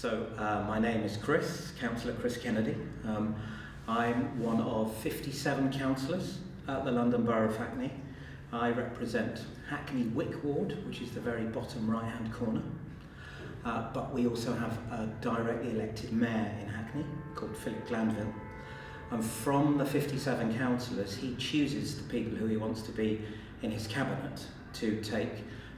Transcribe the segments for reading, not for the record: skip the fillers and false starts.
My name is Councillor Chris Kennedy. I'm one of 57 councillors at the London Borough of Hackney. I represent Hackney Wick ward, which is the very bottom right-hand corner. But we also have a directly elected mayor in Hackney called Philip Glanville. And from the 57 councillors, he chooses the people who he wants to be in his cabinet to take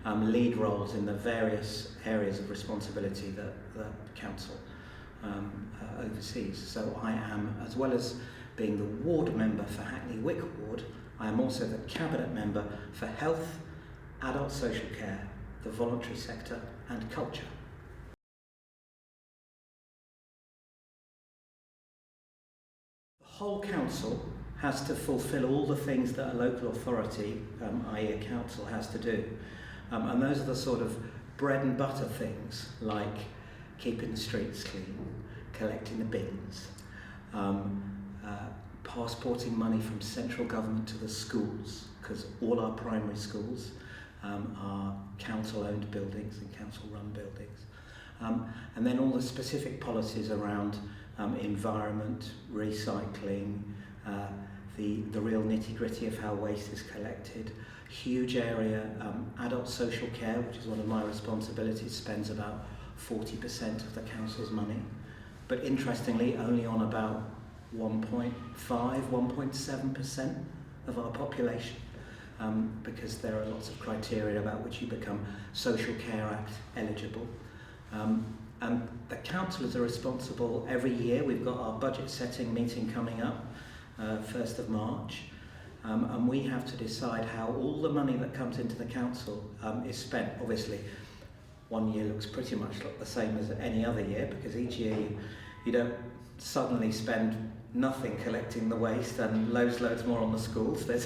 lead roles in the various areas of responsibility that the council oversees. So I am, as well as being the ward member for Hackney Wick ward, I am also the cabinet member for health, adult social care, the voluntary sector and culture. The whole council has to fulfil all the things that a local authority, i.e. a council, has to do. And those are the sort of bread and butter things, like keeping the streets clean, collecting the bins, passporting money from central government to the schools, because all our primary schools are council-owned buildings and council-run buildings. And then all the specific policies around environment, recycling, the real nitty-gritty of how waste is collected. Huge area, adult social care, which is one of my responsibilities, spends about 40% of the council's money, but interestingly only on about 1.7% of our population, because there are lots of criteria about which you become Social Care Act eligible. And the councillors are responsible every year. We've got our budget setting meeting coming up, 1st of March. And we have to decide how all the money that comes into the council is spent. Obviously, one year looks pretty much like the same as any other year, because each year you don't suddenly spend nothing collecting the waste and loads more on the schools. They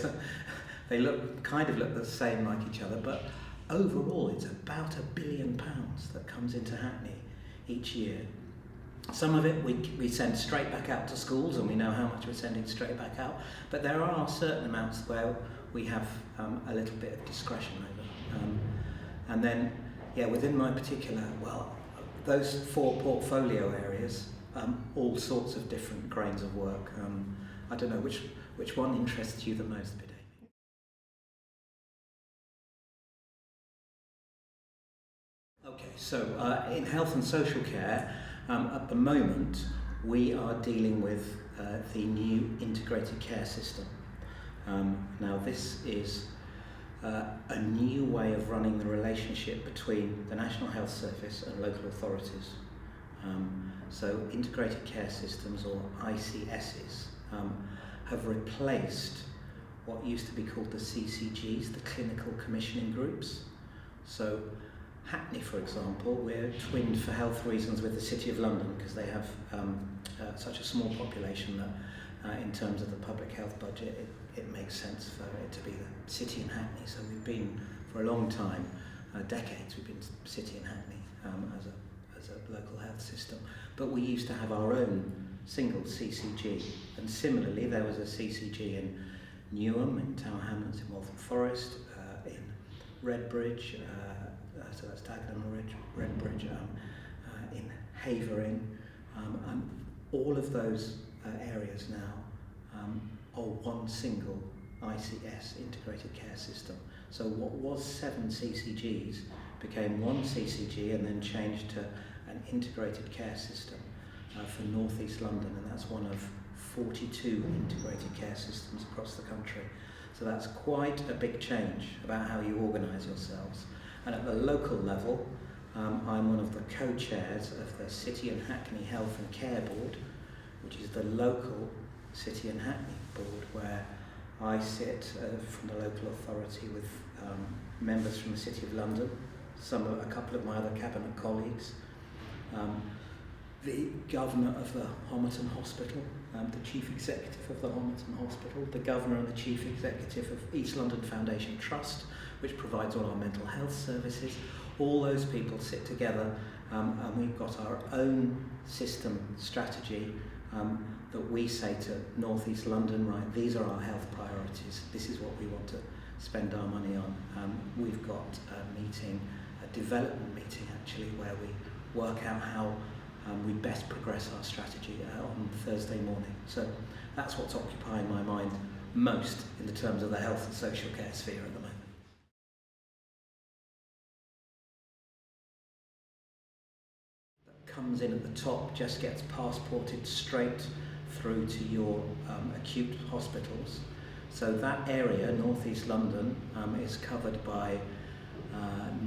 look the same like each other, but overall it's about £1 billion that comes into Hackney each year. Some of it we send straight back out to schools, and we know how much we're sending straight back out, but there are certain amounts where we have a little bit of discretion over. And then, within my particular, those 4 portfolio areas, all sorts of different grains of work. I don't know, which one interests you the most, Bidemi? Okay, so in health and social care, at the moment, we are dealing with the new integrated care system. Now, this is a new way of running the relationship between the National Health Service and local authorities. So integrated care systems, or ICSs, have replaced what used to be called the CCGs, the clinical commissioning groups. So Hackney, for example, we're twinned for health reasons with the City of London, because they have such a small population that in terms of the public health budget it makes sense for it to be the City and Hackney. So we've been, for a long time, decades, we've been City and Hackney as a local health system. But we used to have our own single CCG, and similarly there was a CCG in Newham, in Tower Hamlets, in Waltham Forest, in Redbridge, so that's Dagenham and Redbridge, in Havering, and all of those areas now are one single ICS, integrated care system. So what was 7 CCGs became 1 CCG and then changed to an integrated care system for North East London, and that's one of 42 integrated care systems across the country. So that's quite a big change about how you organise yourselves. And at the local level, I'm one of the co-chairs of the City and Hackney Health and Care Board, which is the local City and Hackney board, where I sit from the local authority with members from the City of London, a couple of my other cabinet colleagues, the governor of the Homerton Hospital, the chief executive of the Homerton Hospital, the governor and the chief executive of East London Foundation Trust, which provides all our mental health services. All those people sit together, and we've got our own system strategy that we say to North East London, right, these are our health priorities, this is what we want to spend our money on. We've got a meeting, a development meeting actually, where we work out how we best progress our strategy on Thursday morning. So that's what's occupying my mind most in the terms of the health and social care sphere at the moment. That comes in at the top, just gets passported straight through to your acute hospitals. So that area, North East London, is covered by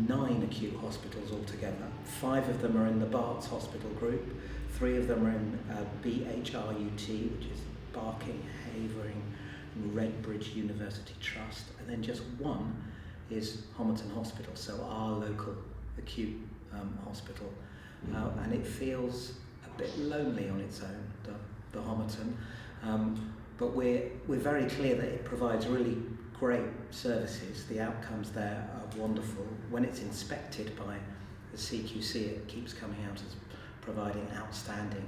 9 acute hospitals altogether. 5 of them are in the Barts Hospital Group, 3 of them are in BHRUT, which is Barking, Havering and Redbridge University Trust, and then just 1 is Homerton Hospital, so our local acute hospital. And it feels a bit lonely on its own, the Homerton, but we're very clear that it provides really great services. The outcomes there are wonderful. When it's inspected by the CQC, it keeps coming out as providing outstanding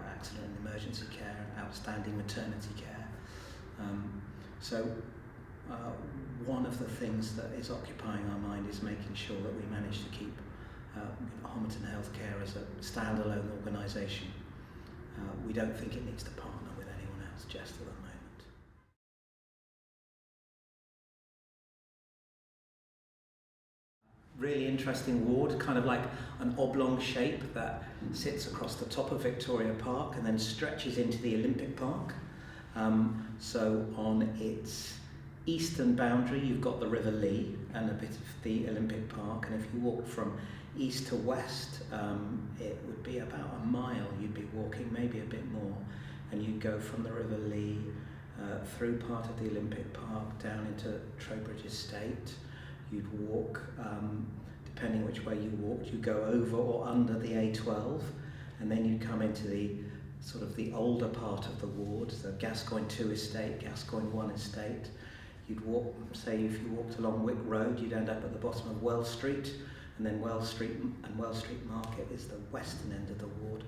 accident and emergency care, outstanding maternity care. So one of the things that is occupying our mind is making sure that we manage to keep Homerton Healthcare as a standalone organisation. We don't think it needs to partner with anyone else just at the moment. Really interesting ward, kind of like an oblong shape that sits across the top of Victoria Park and then stretches into the Olympic Park. So on its eastern boundary you've got the River Lee and a bit of the Olympic Park, and if you walk from east to west it would be about a mile you'd be walking, maybe a bit more, and you'd go from the River Lee through part of the Olympic Park down into Trowbridge Estate. You'd walk, depending which way you walked, you'd go over or under the A12, and then you'd come into the sort of the older part of the ward, the Gascoigne 2 estate, Gascoigne 1 estate. You'd walk, say if you walked along Wick Road, you'd end up at the bottom of Wells Street, and then Wells Street and Wells Street Market is the western end of the ward.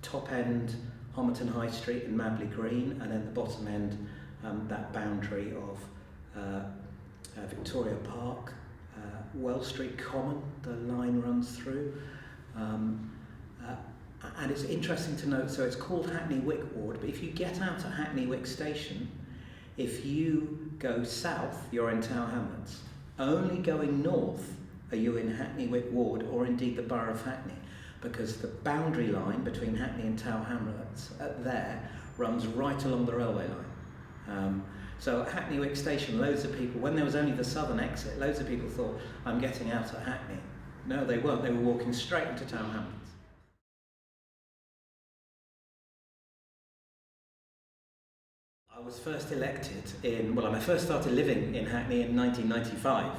Top end, Homerton High Street and Mabley Green, and then the bottom end, that boundary of Victoria Park, Wells Street Common, the line runs through. And it's interesting to note, so it's called Hackney Wick Ward, but if you get out at Hackney Wick Station, if you go south, you're in Tower Hamlets. Only going north are you in Hackney Wick Ward, or indeed the Borough of Hackney, because the boundary line between Hackney and Tower Hamlets there runs right along the railway line. So at Hackney Wick Station, loads of people, when there was only the southern exit, loads of people thought, I'm getting out at Hackney. No, they weren't. They were walking straight into Tower Hamlets. I was first elected when I first started living in Hackney in 1995.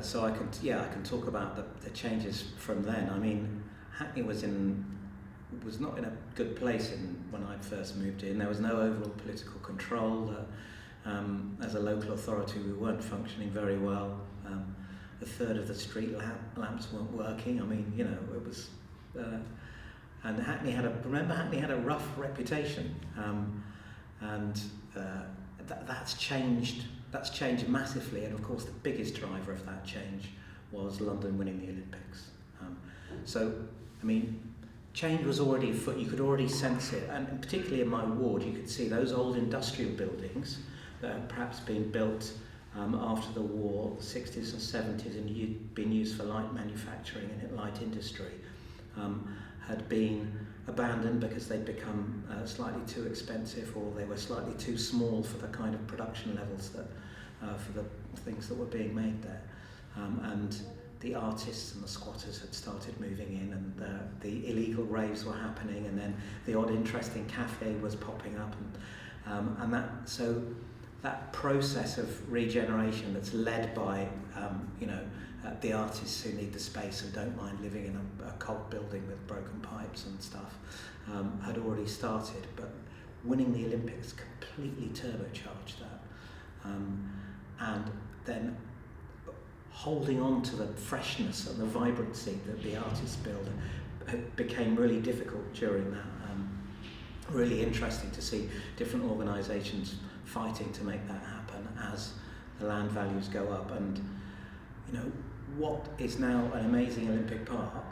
So I can talk about the changes from then. I mean, Hackney was not in a good place when I first moved in. There was no overall political control. As a local authority, we weren't functioning very well. A third of the street lamps weren't working. I mean, you know, it was. And Hackney had a rough reputation, and that's changed. That's changed massively, and of course, the biggest driver of that change was London winning the Olympics. So, I mean, change was already afoot. You could already sense it, and particularly in my ward, you could see those old industrial buildings that had perhaps been built after the war, the 60s and 70s, and been used for light manufacturing and light industry. Had been abandoned because they'd become slightly too expensive, or they were slightly too small for the kind of production levels that for the things that were being made there. And the artists and the squatters had started moving in, and the illegal raves were happening, and then the odd interesting cafe was popping up, and that process of regeneration that's led by the artists who need the space and don't mind living in a cult building with broken pipes and stuff had already started, but winning the Olympics completely turbocharged that, and then holding on to the freshness and the vibrancy that the artists build became really difficult during that. Really interesting to see different organisations fighting to make that happen as the land values go up. And what is now an amazing Olympic Park,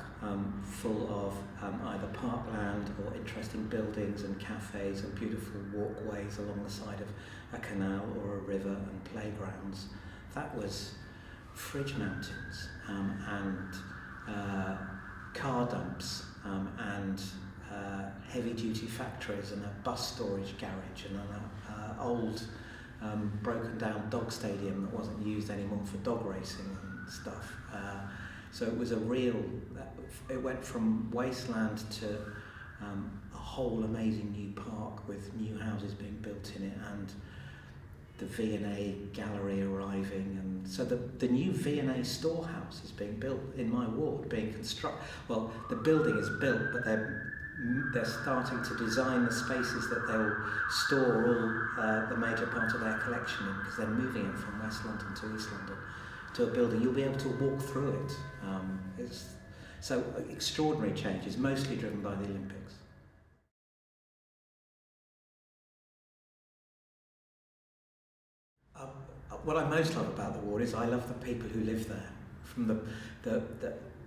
full of either parkland or interesting buildings and cafes and beautiful walkways along the side of a canal or a river and playgrounds. That was fridge mountains and car dumps and heavy-duty factories and a bus storage garage and an old broken down dog stadium that wasn't used anymore for dog racing and stuff. So it was it went from wasteland to a whole amazing new park with new houses being built in it and the V&A gallery arriving, and so the new V&A storehouse is being built in my ward, being constructed. Well, the building is built, but they're starting to design the spaces that they'll store all the major part of their collection in, because they're moving it from West London to East London to a building. You'll be able to walk through it. So extraordinary changes, mostly driven by the Olympics. What I most love about the ward is I love the people who live there. From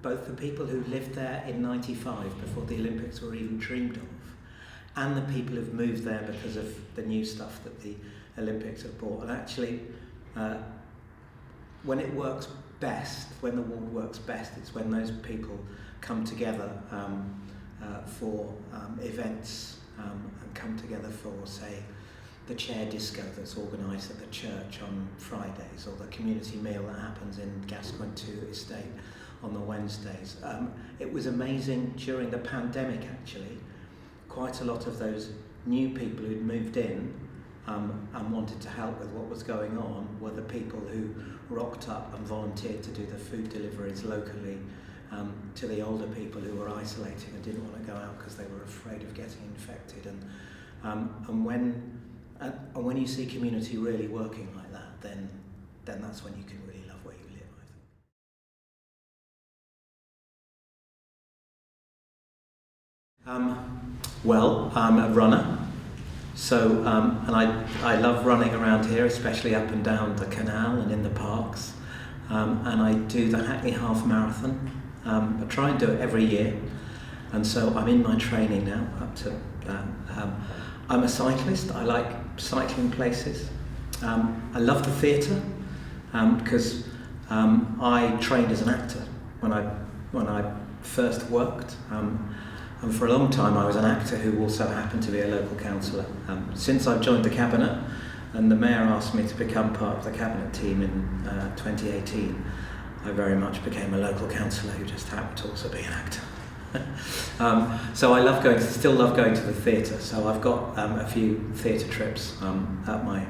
both the people who lived there in '95 before the Olympics were even dreamed of, and the people who've moved there because of the new stuff that the Olympics have brought. And actually, when it works best, when the ward works best, it's when those people come together for events and come together for, say, the chair disco that's organised at the church on Fridays, or the community meal that happens in Gascoigne 2 Estate on the Wednesdays. It was amazing during the pandemic, actually. Quite a lot of those new people who'd moved in and wanted to help with what was going on were the people who rocked up and volunteered to do the food deliveries locally to the older people who were isolating and didn't want to go out because they were afraid of getting infected. And when you see community really working like that, then that's when you can really love where you live, I think. Well, I'm a runner, so and I love running around here, especially up and down the canal and in the parks. And I do the Hackney Half Marathon. I try and do it every year, and so I'm in my training now up to that. I'm a cyclist. I like cycling places. I love the theatre because I trained as an actor when I first worked, and for a long time I was an actor who also happened to be a local councillor. Since I've joined the cabinet and the mayor asked me to become part of the cabinet team in 2018, I very much became a local councillor who just happened to also be an actor. So I still love going to the theatre. So I've got a few theatre trips up my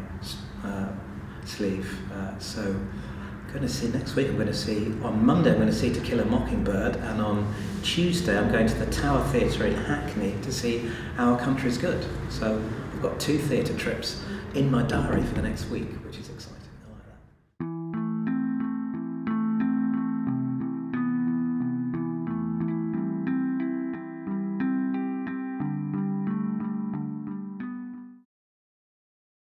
sleeve. So I'm going to see next week. On Monday I'm going to see To Kill a Mockingbird, and on Tuesday I'm going to the Tower Theatre in Hackney to see Our Country's Good. So I've got 2 theatre trips in my diary for the next week, which is